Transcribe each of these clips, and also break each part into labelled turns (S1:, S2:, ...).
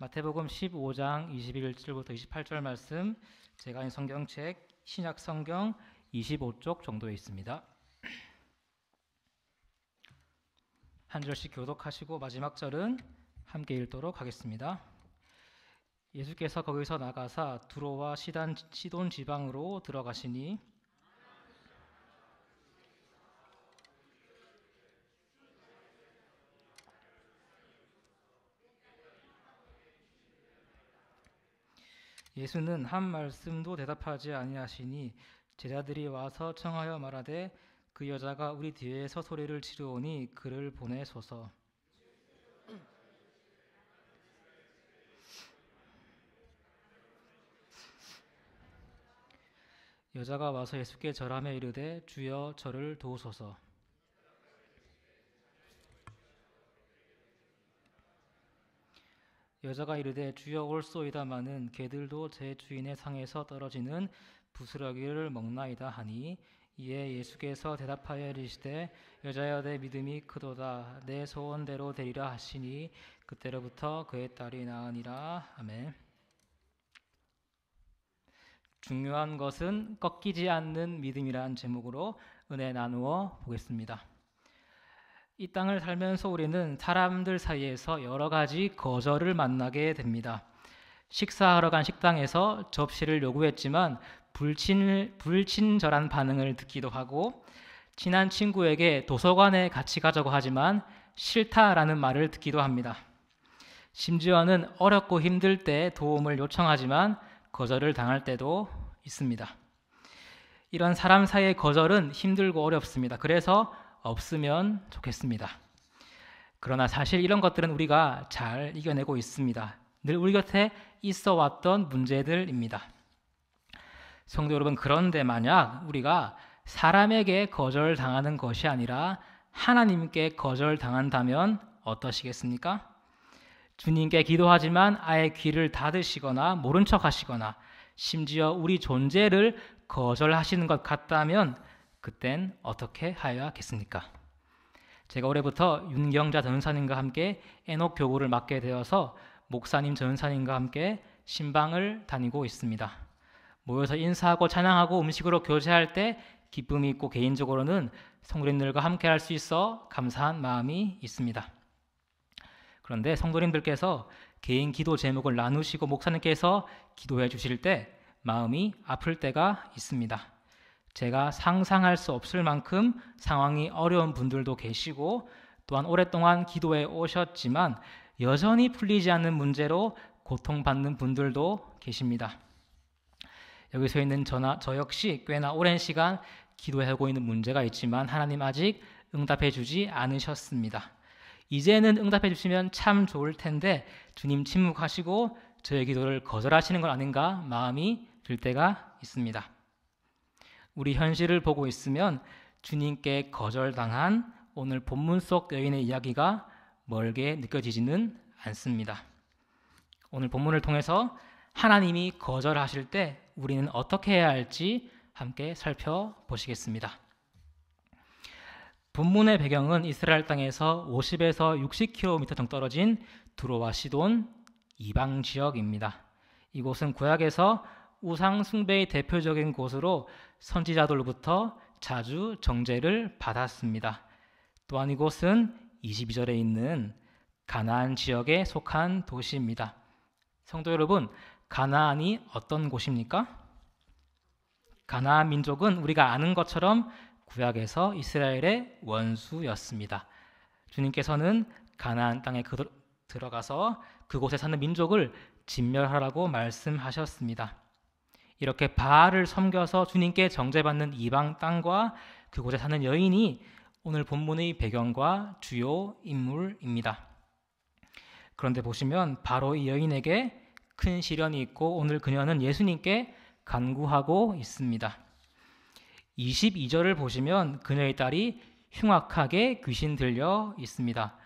S1: 마태복음 15장 21절부터 28절 말씀, 제가 인 성경책 신약 성경 25쪽 정도에 있습니다. 한 절씩 교독하시고 마지막 절은 함께 읽도록 하겠습니다. 예수께서 거기서 나가사 두로와 시돈 지방으로 들어가시니 예수는 한 말씀도 대답하지 아니하시니 제자들이 와서 청하여 말하되 그 여자가 우리 뒤에서 소리를 지르오니 그를 보내소서. 여자가 와서 예수께 절하며 이르되 주여 저를 도우소서. 여자가 이르되 주여 올소이다마는 개들도 제 주인의 상에서 떨어지는 부스러기를 먹나이다 하니 이에 예수께서 대답하여 이르시되 여자여 내 믿음이 크도다 내 소원대로 되리라 하시니 그때로부터 그의 딸이 나으니라. 아멘. 중요한 것은 꺾이지 않는 믿음이란 제목으로 은혜 나누어 보겠습니다. 이 땅을 살면서 우리는 사람들 사이에서 여러 가지 거절을 만나게 됩니다. 식사하러 간 식당에서 접시를 요구했지만 불친절한 반응을 듣기도 하고, 친한 친구에게 도서관에 같이 가자고 하지만 싫다라는 말을 듣기도 합니다. 심지어는 어렵고 힘들 때 도움을 요청하지만 거절을 당할 때도 있습니다. 이런 사람 사이의 거절은 힘들고 어렵습니다. 그래서 없으면 좋겠습니다. 그러나 사실 이런 것들은 우리가 잘 이겨내고 있습니다. 늘 우리 곁에 있어 왔던 문제들입니다. 성도 여러분, 그런데 만약 우리가 사람에게 거절당하는 것이 아니라 하나님께 거절당한다면 어떠시겠습니까? 주님께 기도하지만 아예 귀를 닫으시거나 모른 척 하시거나 심지어 우리 존재를 거절하시는 것 같다면 그땐 어떻게 하여야겠습니까? 제가 올해부터 윤경자 전사님과 함께 에녹 교구를 맡게 되어서 목사님 전사님과 함께 신방을 다니고 있습니다. 모여서 인사하고 찬양하고 음식으로 교제할 때 기쁨이 있고 개인적으로는 성도님들과 함께 할 수 있어 감사한 마음이 있습니다. 그런데 성도님들께서 개인 기도 제목을 나누시고 목사님께서 기도해 주실 때 마음이 아플 때가 있습니다. 제가 상상할 수 없을 만큼 상황이 어려운 분들도 계시고, 또한 오랫동안 기도해 오셨지만 여전히 풀리지 않는 문제로 고통받는 분들도 계십니다. 여기서 있는 저 역시 꽤나 오랜 시간 기도하고 있는 문제가 있지만 하나님 아직 응답해 주지 않으셨습니다. 이제는 응답해 주시면 참 좋을 텐데 주님 침묵하시고 저의 기도를 거절하시는 건 아닌가 마음이 들 때가 있습니다. 우리 현실을 보고 있으면 주님께 거절당한 오늘 본문 속 여인의 이야기가 멀게 느껴지지는 않습니다. 오늘 본문을 통해서 하나님이 거절하실 때 우리는 어떻게 해야 할지 함께 살펴보시겠습니다. 본문의 배경은 이스라엘 땅에서 50에서 60km 정도 떨어진 두로와 시돈 이방 지역입니다. 이곳은 구약에서 우상 숭배의 대표적인 곳으로 선지자들로부터 자주 정죄를 받았습니다. 또한 이곳은 22절에 있는 가나안 지역에 속한 도시입니다. 성도 여러분, 가나안이 어떤 곳입니까? 가나안 민족은 우리가 아는 것처럼 구약에서 이스라엘의 원수였습니다. 주님께서는 가나안 땅에 들어가서 그곳에 사는 민족을 진멸하라고 말씀하셨습니다. 이렇게 바알을 섬겨서 주님께 정죄받는 이방 땅과 그곳에 사는 여인이 오늘 본문의 배경과 주요 인물입니다. 그런데 보시면 바로 이 여인에게 큰 시련이 있고 오늘 그녀는 예수님께 간구하고 있습니다. 22절을 보시면 그녀의 딸이 흉악하게 귀신 들려 있습니다.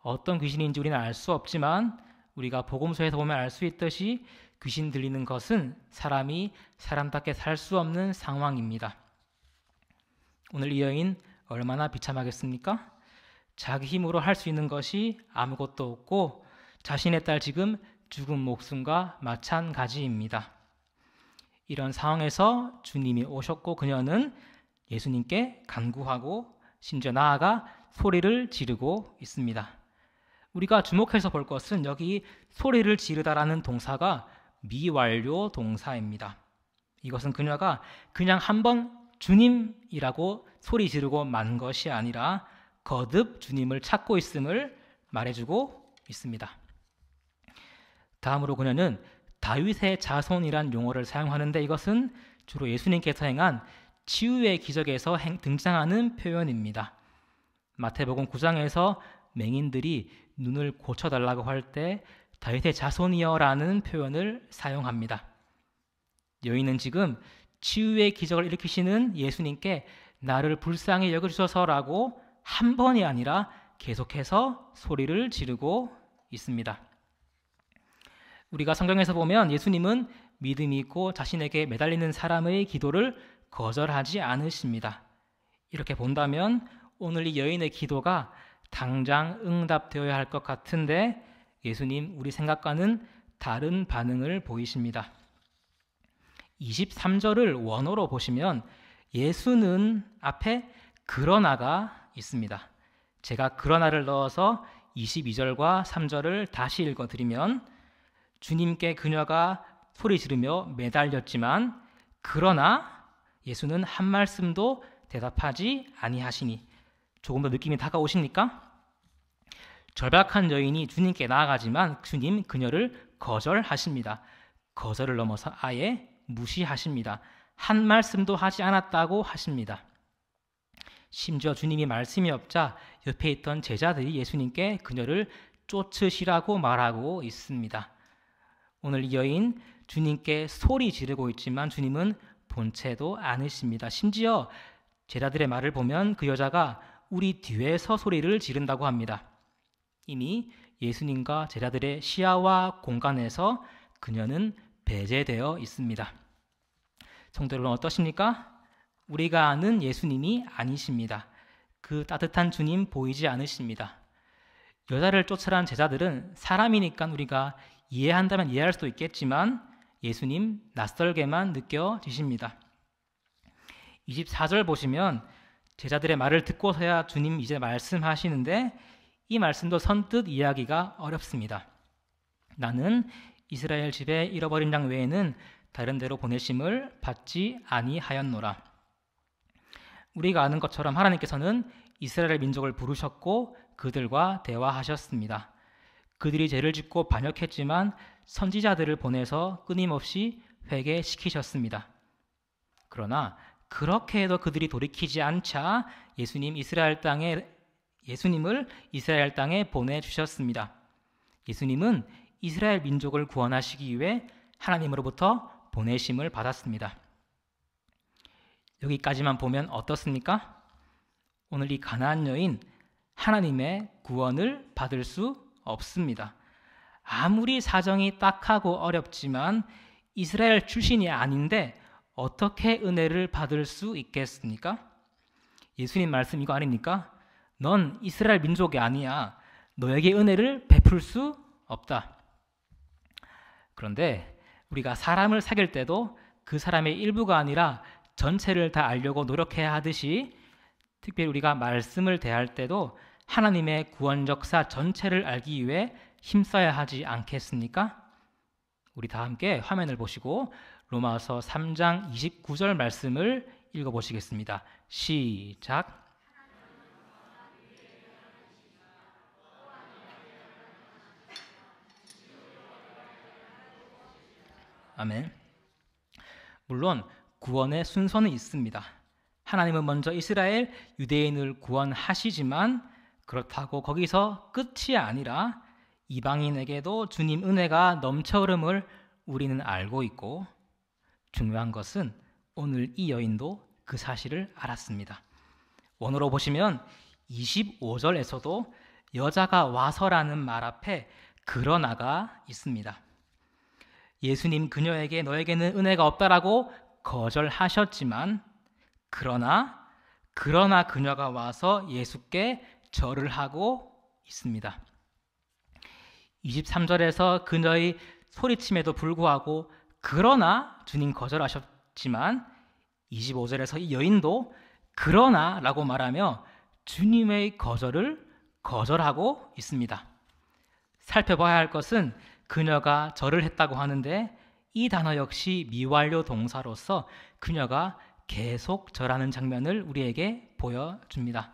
S1: 어떤 귀신인지 우리는 알 수 없지만 우리가 복음서에서 보면 알 수 있듯이 귀신 들리는 것은 사람이 사람답게 살 수 없는 상황입니다. 오늘 이 여인 얼마나 비참하겠습니까? 자기 힘으로 할 수 있는 것이 아무것도 없고 자신의 딸 지금 죽은 목숨과 마찬가지입니다. 이런 상황에서 주님이 오셨고 그녀는 예수님께 간구하고 심지어 나아가 소리를 지르고 있습니다. 우리가 주목해서 볼 것은 여기 소리를 지르다라는 동사가 미완료 동사입니다. 이것은 그녀가 그냥 한번 주님이라고 소리 지르고 만 것이 아니라 거듭 주님을 찾고 있음을 말해주고 있습니다. 다음으로 그녀는 다윗의 자손이란 용어를 사용하는데 이것은 주로 예수님께서 행한 치유의 기적에서 등장하는 표현입니다. 마태복음 9장에서 맹인들이 눈을 고쳐달라고 할 때 다윗의 자손이여라는 표현을 사용합니다. 여인은 지금 치유의 기적을 일으키시는 예수님께 나를 불쌍히 여겨주셔서라고 한 번이 아니라 계속해서 소리를 지르고 있습니다. 우리가 성경에서 보면 예수님은 믿음이 있고 자신에게 매달리는 사람의 기도를 거절하지 않으십니다. 이렇게 본다면 오늘 이 여인의 기도가 당장 응답되어야 할 것 같은데 예수님 우리 생각과는 다른 반응을 보이십니다. 23절을 원어로 보시면 예수는 앞에 그러나가 있습니다. 제가 그러나를 넣어서 22절과 3절을 다시 읽어드리면 주님께 그녀가 소리 지르며 매달렸지만 그러나 예수는 한 말씀도 대답하지 아니하시니. 조금 더 느낌이 다가오십니까? 절박한 여인이 주님께 나아가지만 주님 그녀를 거절하십니다. 거절을 넘어서 아예 무시하십니다. 한 말씀도 하지 않았다고 하십니다. 심지어 주님이 말씀이 없자 옆에 있던 제자들이 예수님께 그녀를 쫓으시라고 말하고 있습니다. 오늘 이 여인 주님께 소리 지르고 있지만 주님은 본채도 않으십니다. 심지어 제자들의 말을 보면 그 여자가 우리 뒤에서 소리를 지른다고 합니다. 이미 예수님과 제자들의 시야와 공간에서 그녀는 배제되어 있습니다. 성도 여러분 어떠십니까? 우리가 아는 예수님이 아니십니다. 그 따뜻한 주님 보이지 않으십니다. 여자를 쫓으라는 제자들은 사람이니까 우리가 이해한다면 이해할 수도 있겠지만 예수님 낯설게만 느껴지십니다. 24절 보시면 제자들의 말을 듣고서야 주님 이제 말씀하시는데 이 말씀도 선뜻 이해하기가 어렵습니다. 나는 이스라엘 집에 잃어버린 양 외에는 다른 데로 보내심을 받지 아니하였노라. 우리가 아는 것처럼 하나님께서는 이스라엘 민족을 부르셨고 그들과 대화하셨습니다. 그들이 죄를 짓고 반역했지만 선지자들을 보내서 끊임없이 회개시키셨습니다. 그러나 그렇게 해도 그들이 돌이키지 않자 예수님을 이스라엘 땅에 보내주셨습니다. 예수님은 이스라엘 민족을 구원하시기 위해 하나님으로부터 보내심을 받았습니다. 여기까지만 보면 어떻습니까? 오늘 이 가나안 여인 하나님의 구원을 받을 수 없습니다. 아무리 사정이 딱하고 어렵지만 이스라엘 출신이 아닌데 어떻게 은혜를 받을 수 있겠습니까? 예수님 말씀 이거 아닙니까? 넌 이스라엘 민족이 아니야. 너에게 은혜를 베풀 수 없다. 그런데 우리가 사람을 사귈 때도 그 사람의 일부가 아니라 전체를 다 알려고 노력해야 하듯이 특별히 우리가 말씀을 대할 때도 하나님의 구원 역사 전체를 알기 위해 힘써야 하지 않겠습니까? 우리 다 함께 화면을 보시고 로마서 3장 29절 말씀을 읽어보시겠습니다. 시작. 아멘. 물론 구원의 순서는 있습니다. 하나님은 먼저 이스라엘 유대인을 구원하시지만 그렇다고 거기서 끝이 아니라 이방인에게도 주님 은혜가 넘쳐 흐름을 우리는 알고 있고 중요한 것은 오늘 이 여인도 그 사실을 알았습니다. 원어로 보시면 25절에서도 여자가 와서라는 말 앞에 그러나가 있습니다. 예수님 그녀에게 너에게는 은혜가 없다라고 거절하셨지만 그러나 그녀가 와서 예수께 절을 하고 있습니다. 23절에서 그녀의 소리침에도 불구하고 그러나 주님 거절하셨지만 25절에서 이 여인도 그러나 라고 말하며 주님의 거절을 거절하고 있습니다. 살펴봐야 할 것은 그녀가 절을 했다고 하는데 이 단어 역시 미완료 동사로서 그녀가 계속 절하는 장면을 우리에게 보여줍니다.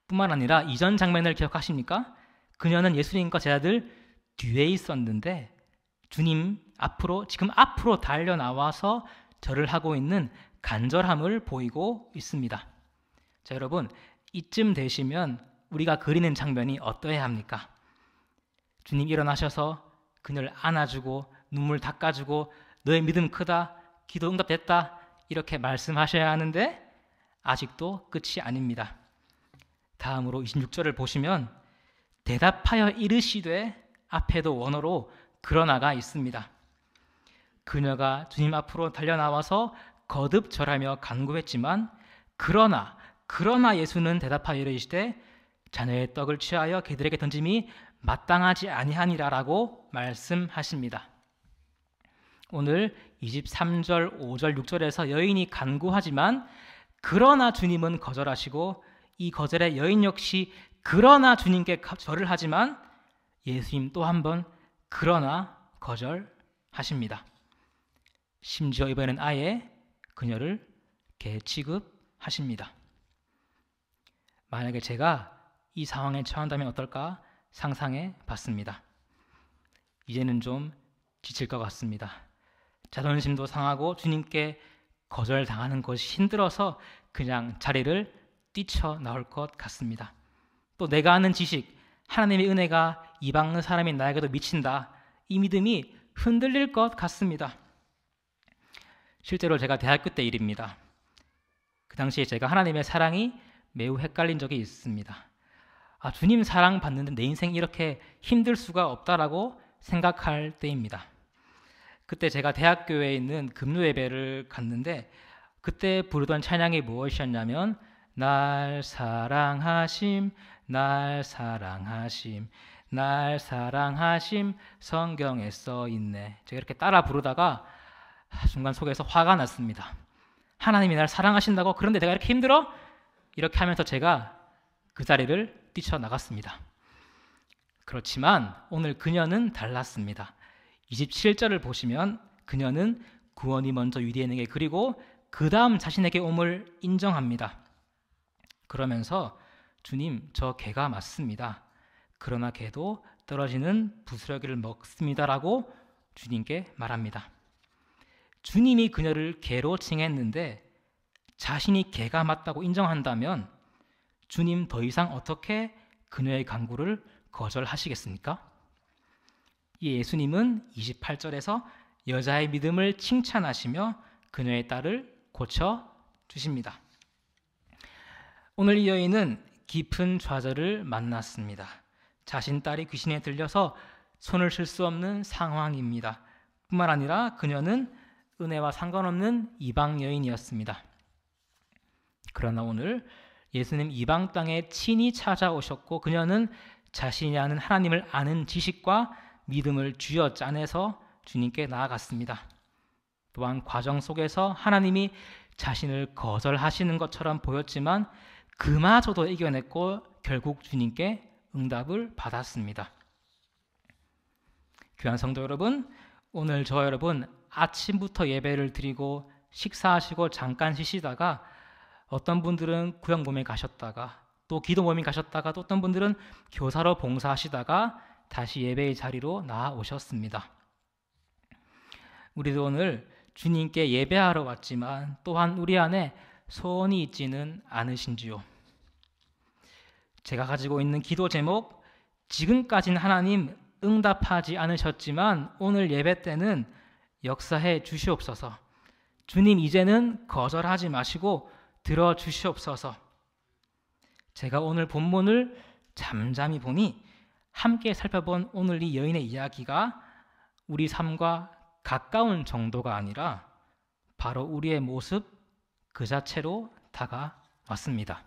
S1: 뿐만 아니라 이전 장면을 기억하십니까? 그녀는 예수님과 제자들 뒤에 있었는데 주님 지금 앞으로 달려나와서 절을 하고 있는 간절함을 보이고 있습니다. 자, 여러분, 이쯤 되시면 우리가 그리는 장면이 어떠해야 합니까? 주님 일어나셔서 그녀를 안아주고 눈물 닦아주고 너의 믿음 크다, 기도 응답됐다 이렇게 말씀하셔야 하는데 아직도 끝이 아닙니다. 다음으로 26절을 보시면 대답하여 이르시되 앞에도 원어로 그러나가 있습니다. 그녀가 주님 앞으로 달려나와서 거듭 절하며 간구했지만 그러나 예수는 대답하여 이르시되 자녀의 떡을 취하여 그들에게 던짐이 마땅하지 아니하니라라고 말씀하십니다. 오늘 23절, 5절, 6절에서 여인이 간구하지만 그러나 주님은 거절하시고 이 거절의 여인 역시 그러나 주님께 절을 하지만 예수님 또 한 번 그러나 거절하십니다. 심지어 이번에는 아예 그녀를 개 취급하십니다. 만약에 제가 이 상황에 처한다면 어떨까 상상해 봤습니다. 이제는 좀 지칠 것 같습니다. 자존심도 상하고 주님께 거절당하는 것이 힘들어서 그냥 자리를 뛰쳐나올 것 같습니다. 또 내가 아는 지식, 하나님의 은혜가 이방 사람인 나에게도 미친다. 이 믿음이 흔들릴 것 같습니다. 실제로 제가 대학교 때 일입니다. 그 당시에 제가 하나님의 사랑이 매우 헷갈린 적이 있습니다. 주님 사랑 받는데 내 인생 이렇게 힘들 수가 없다라고 생각할 때입니다. 그때 제가 대학교에 있는 금요 예배를 갔는데 그때 부르던 찬양이 무엇이었냐면 날 사랑하심, 날 사랑하심, 날 사랑하심 성경에 써있네. 제가 이렇게 따라 부르다가 순간 속에서 화가 났습니다. 하나님이 날 사랑하신다고? 그런데 내가 이렇게 힘들어? 이렇게 하면서 제가 그 자리를 뛰쳐나갔습니다. 그렇지만 오늘 그녀는 달랐습니다. 27절을 보시면 그녀는 구원이 먼저 유대인에게 그리고 그 다음 자신에게 옴을 인정합니다. 그러면서 주님, 저 개가 맞습니다. 그러나 개도 떨어지는 부스러기를 먹습니다라고 주님께 말합니다. 주님이 그녀를 개로 칭했는데 자신이 개가 맞다고 인정한다면 주님 더 이상 어떻게 그녀의 간구를 거절하시겠습니까? 예수님은 28절에서 여자의 믿음을 칭찬하시며 그녀의 딸을 고쳐주십니다. 오늘 이 여인은 깊은 좌절을 만났습니다. 자신 딸이 귀신에 들려서 손을 쓸 수 없는 상황입니다. 뿐만 아니라 그녀는 은혜와 상관없는 이방 여인이었습니다. 그러나 오늘 예수님 이방 땅에 친히 찾아오셨고 그녀는 자신이 아는 하나님을 아는 지식과 믿음을 쥐어짜내서 주님께 나아갔습니다. 또한 과정 속에서 하나님이 자신을 거절하시는 것처럼 보였지만 그마저도 이겨냈고 결국 주님께 응답을 받았습니다. 귀한 성도 여러분, 오늘 저와 여러분 아침부터 예배를 드리고 식사하시고 잠깐 쉬시다가 어떤 분들은 구역모임에 가셨다가 또 기도모임에 가셨다가 또 어떤 분들은 교사로 봉사하시다가 다시 예배의 자리로 나아오셨습니다. 우리도 오늘 주님께 예배하러 왔지만 또한 우리 안에 소원이 있지는 않으신지요? 제가 가지고 있는 기도 제목, 지금까지는 하나님 응답하지 않으셨지만 오늘 예배 때는 역사해 주시옵소서. 주님 이제는 거절하지 마시고 들어주시옵소서. 제가 오늘 본문을 잠잠히 보니 함께 살펴본 오늘 이 여인의 이야기가 우리 삶과 가까운 정도가 아니라 바로 우리의 모습 그 자체로 다가왔습니다.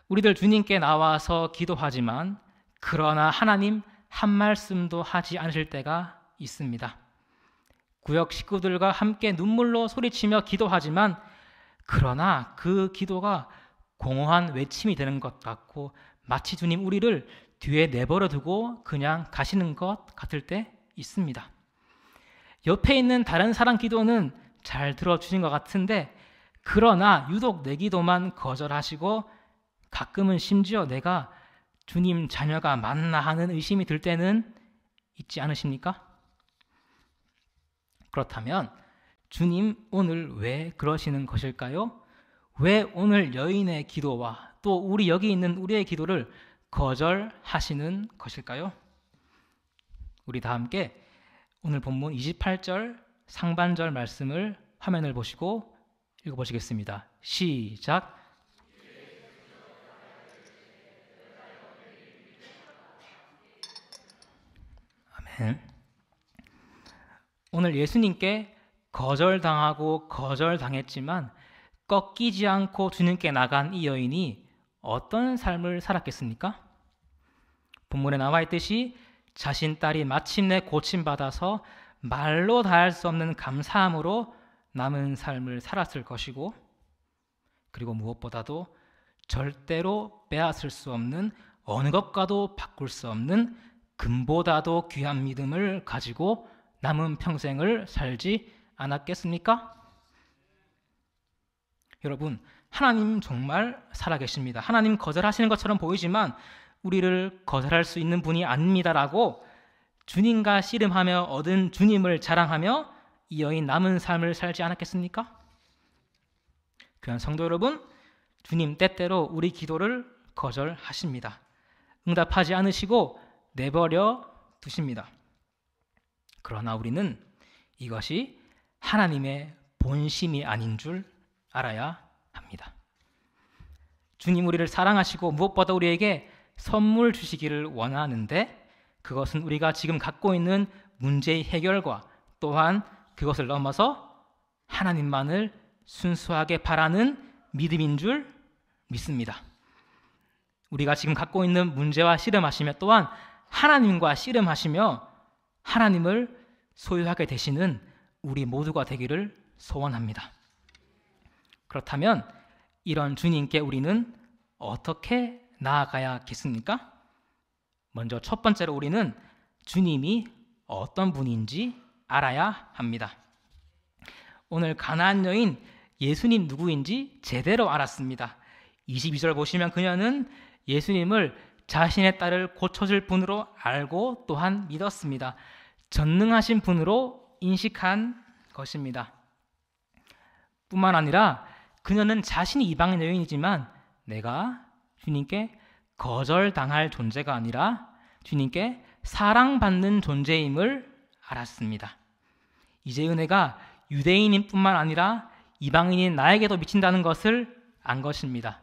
S1: 우리들 주님께 나와서 기도하지만 그러나 하나님 한 말씀도 하지 않으실 때가 있습니다. 구역 식구들과 함께 눈물로 소리치며 기도하지만 그러나 그 기도가 공허한 외침이 되는 것 같고 마치 주님 우리를 뒤에 내버려 두고 그냥 가시는 것 같을 때 있습니다. 옆에 있는 다른 사람 기도는 잘 들어주신 것 같은데 그러나 유독 내 기도만 거절하시고 가끔은 심지어 내가 주님 자녀가 맞나 하는 의심이 들 때는 있지 않으십니까? 그렇다면 주님 오늘 왜 그러시는 것일까요? 왜 오늘 여인의 기도와 또 우리 여기 있는 우리의 기도를 거절하시는 것일까요? 우리 다 함께 오늘 본문 28절 상반절 말씀을 화면을 보시고 읽어보시겠습니다. 시작. 아멘. 오늘 예수님께 거절당하고 거절당했지만 꺾이지 않고 주님께 나간 이 여인이 어떤 삶을 살았겠습니까? 본문에 나와 있듯이 자신 딸이 마침내 고침받아서 말로 다할 수 없는 감사함으로 남은 삶을 살았을 것이고 그리고 무엇보다도 절대로 빼앗을 수 없는 어느 것과도 바꿀 수 없는 금보다도 귀한 믿음을 가지고 남은 평생을 살지 않았겠습니까? 여러분, 하나님 정말 살아계십니다. 하나님 거절하시는 것처럼 보이지만 우리를 거절할 수 있는 분이 아닙니다라고 주님과 씨름하며 얻은 주님을 자랑하며 이 여인 남은 삶을 살지 않았겠습니까? 귀한 성도 여러분, 주님 때때로 우리 기도를 거절하십니다. 응답하지 않으시고 내버려 두십니다. 그러나 우리는 이것이 하나님의 본심이 아닌 줄 알아야 합니다. 주님 우리를 사랑하시고 무엇보다 우리에게 선물 주시기를 원하는데 그것은 우리가 지금 갖고 있는 문제의 해결과 또한 그것을 넘어서 하나님만을 순수하게 바라는 믿음인 줄 믿습니다. 우리가 지금 갖고 있는 문제와 씨름하시며 또한 하나님과 씨름하시며 하나님을 소유하게 되시는 우리 모두가 되기를 소원합니다. 그렇다면 이런 주님께 우리는 어떻게 나아가야겠습니까? 먼저 첫 번째로 우리는 주님이 어떤 분인지 알아야 합니다. 오늘 가나안 여인 예수님 누구인지 제대로 알았습니다. 22절 보시면 그녀는 예수님을 자신의 딸을 고쳐줄 분으로 알고 또한 믿었습니다. 전능하신 분으로 인식한 것입니다. 뿐만 아니라 그녀는 자신이 이방인 여인이지만 내가 주님께 거절당할 존재가 아니라 주님께 사랑받는 존재임을 알았습니다. 이제 은혜가 유대인인 뿐만 아니라 이방인인 나에게도 미친다는 것을 안 것입니다.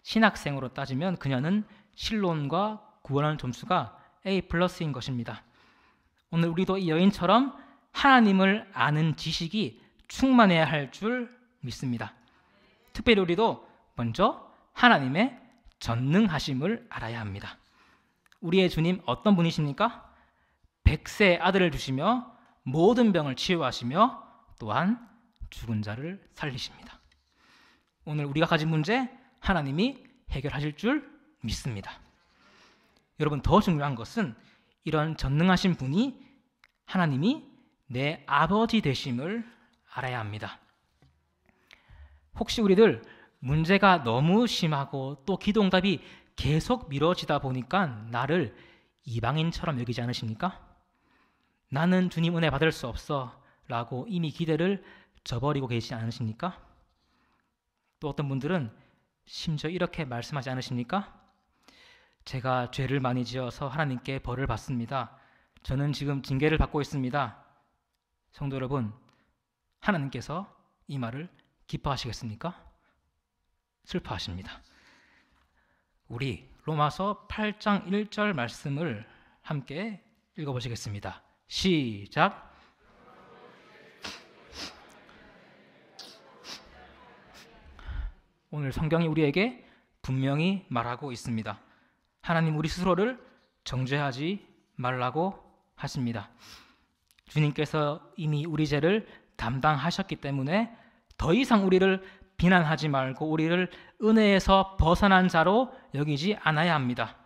S1: 신학생으로 따지면 그녀는 신론과 구원하는 점수가 A+인 것입니다. 오늘 우리도 이 여인처럼 하나님을 아는 지식이 충만해야 할 줄 믿습니다. 특별히 우리도 먼저 하나님의 전능하심을 알아야 합니다. 우리의 주님 어떤 분이십니까? 백세 아들을 주시며 모든 병을 치유하시며 또한 죽은 자를 살리십니다. 오늘 우리가 가진 문제 하나님이 해결하실 줄 믿습니다. 여러분 더 중요한 것은 이런 전능하신 분이 하나님이 내 아버지 되심을 알아야 합니다. 혹시 우리들 문제가 너무 심하고 또 기도응답이 계속 미뤄지다 보니까 나를 이방인처럼 여기지 않으십니까? 나는 주님 은혜 받을 수 없어 라고 이미 기대를 저버리고 계시지 않으십니까? 또 어떤 분들은 심지어 이렇게 말씀하지 않으십니까? 제가 죄를 많이 지어서 하나님께 벌을 받습니다. 저는 지금 징계를 받고 있습니다. 성도 여러분, 하나님께서 이 말을 기뻐하시겠습니까? 슬퍼하십니다. 우리 로마서 8장 1절 말씀을 함께 읽어보시겠습니다. 시작. 오늘 성경이 우리에게 분명히 말하고 있습니다. 하나님 우리 스스로를 정죄하지 말라고 하십니다. 주님께서 이미 우리 죄를 담당하셨기 때문에 더 이상 우리를 비난하지 말고 우리를 은혜에서 벗어난 자로 여기지 않아야 합니다.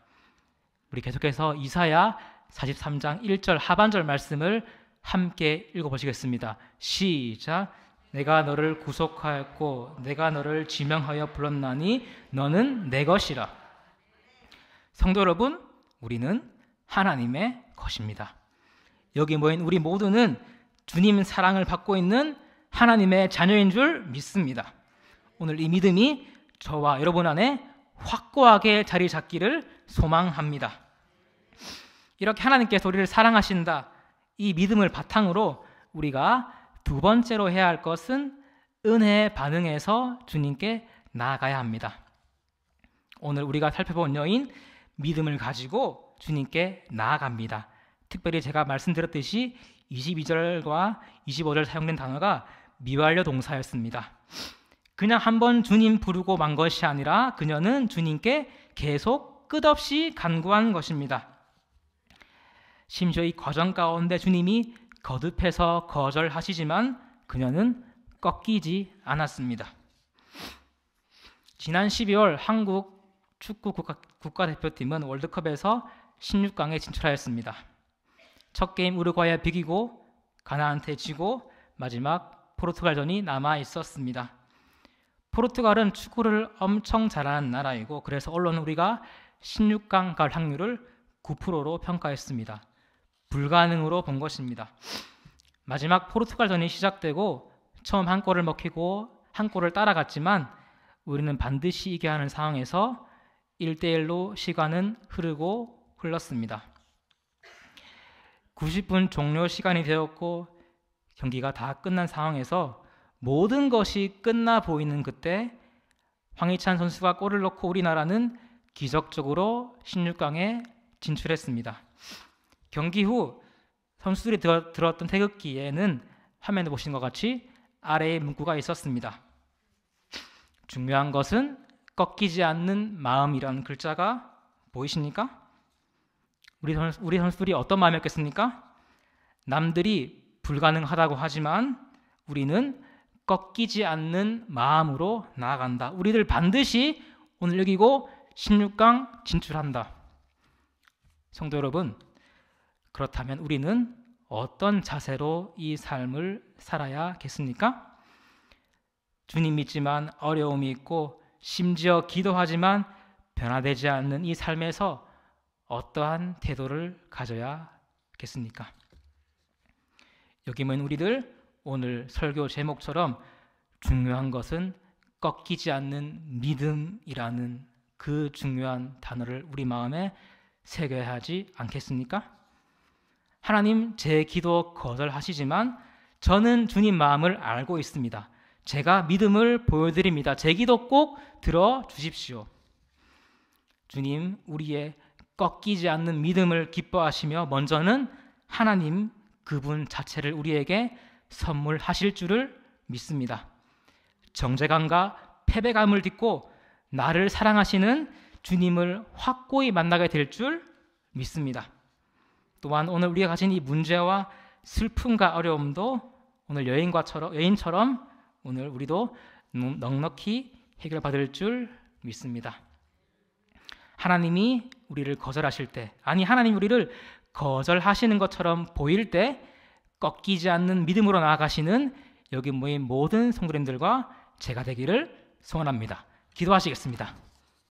S1: 우리 계속해서 이사야 43장 1절 하반절 말씀을 함께 읽어보시겠습니다. 시작. 내가 너를 구속하였고 내가 너를 지명하여 불렀나니 너는 내 것이라. 성도 여러분, 우리는 하나님의 것입니다. 여기 모인 우리 모두는 주님 사랑을 받고 있는 하나님의 자녀인 줄 믿습니다. 오늘 이 믿음이 저와 여러분 안에 확고하게 자리 잡기를 소망합니다. 이렇게 하나님께서 우리를 사랑하신다, 이 믿음을 바탕으로 우리가 두 번째로 해야 할 것은 은혜에 반응해서 주님께 나아가야 합니다. 오늘 우리가 살펴본 여인, 믿음을 가지고 주님께 나아갑니다. 특별히 제가 말씀드렸듯이 22절과 25절 사용된 단어가 미완료 동사였습니다. 그냥 한번 주님 부르고 만 것이 아니라 그녀는 주님께 계속 끝없이 간구한 것입니다. 심지어 이 과정 가운데 주님이 거듭해서 거절하시지만 그녀는 꺾이지 않았습니다. 지난 12월 한국 축구 국가대표팀은 월드컵에서 16강에 진출하였습니다. 첫 게임 우루과이에 비기고 가나한테 지고 마지막 포르투갈전이 남아 있었습니다. 포르투갈은 축구를 엄청 잘하는 나라이고 그래서 언론은 우리가 16강 갈 확률을 9%로 평가했습니다. 불가능으로 본 것입니다. 마지막 포르투갈전이 시작되고 처음 한 골을 먹히고 한 골을 따라갔지만 우리는 반드시 이겨야 하는 상황에서 1대1로 시간은 흐르고 흘렀습니다. 90분 종료 시간이 되었고 경기가 다 끝난 상황에서 모든 것이 끝나 보이는 그때 황희찬 선수가 골을 넣고 우리나라는 기적적으로 16강에 진출했습니다. 경기 후 선수들이 들었던 태극기에는 화면에 보시는 것 같이 아래에 문구가 있었습니다. 중요한 것은 꺾이지 않는 마음이라는 글자가 보이십니까? 우리 선수들이 어떤 마음이었겠습니까? 남들이 불가능하다고 하지만 우리는 꺾이지 않는 마음으로 나아간다. 우리들 반드시 오늘 이기고 16강 진출한다. 성도 여러분, 그렇다면 우리는 어떤 자세로 이 삶을 살아야겠습니까? 주님 믿지만 어려움이 있고 심지어 기도하지만 변화되지 않는 이 삶에서 어떠한 태도를 가져야겠습니까? 여기 모인 우리들 오늘 설교 제목처럼 중요한 것은 꺾이지 않는 믿음이라는 그 중요한 단어를 우리 마음에 새겨야 하지 않겠습니까? 하나님, 제 기도 거절하시지만 저는 주님 마음을 알고 있습니다. 제가 믿음을 보여드립니다. 제 기도 꼭 들어주십시오. 주님, 우리의 꺾이지 않는 믿음을 기뻐하시며 먼저는 하나님 그분 자체를 우리에게 선물하실 줄을 믿습니다. 정죄감과 패배감을 딛고 나를 사랑하시는 주님을 확고히 만나게 될 줄 믿습니다. 또한 오늘 우리가 가진 이 문제와 슬픔과 어려움도 오늘 여인처럼 오늘 우리도 넉넉히 해결받을 줄 믿습니다. 하나님이 우리를 거절하실 때, 아니 하나님 우리를 거절하시는 것처럼 보일 때 꺾이지 않는 믿음으로 나아가시는 여기 모인 모든 성도님들과 제가 되기를 소원합니다. 기도하시겠습니다.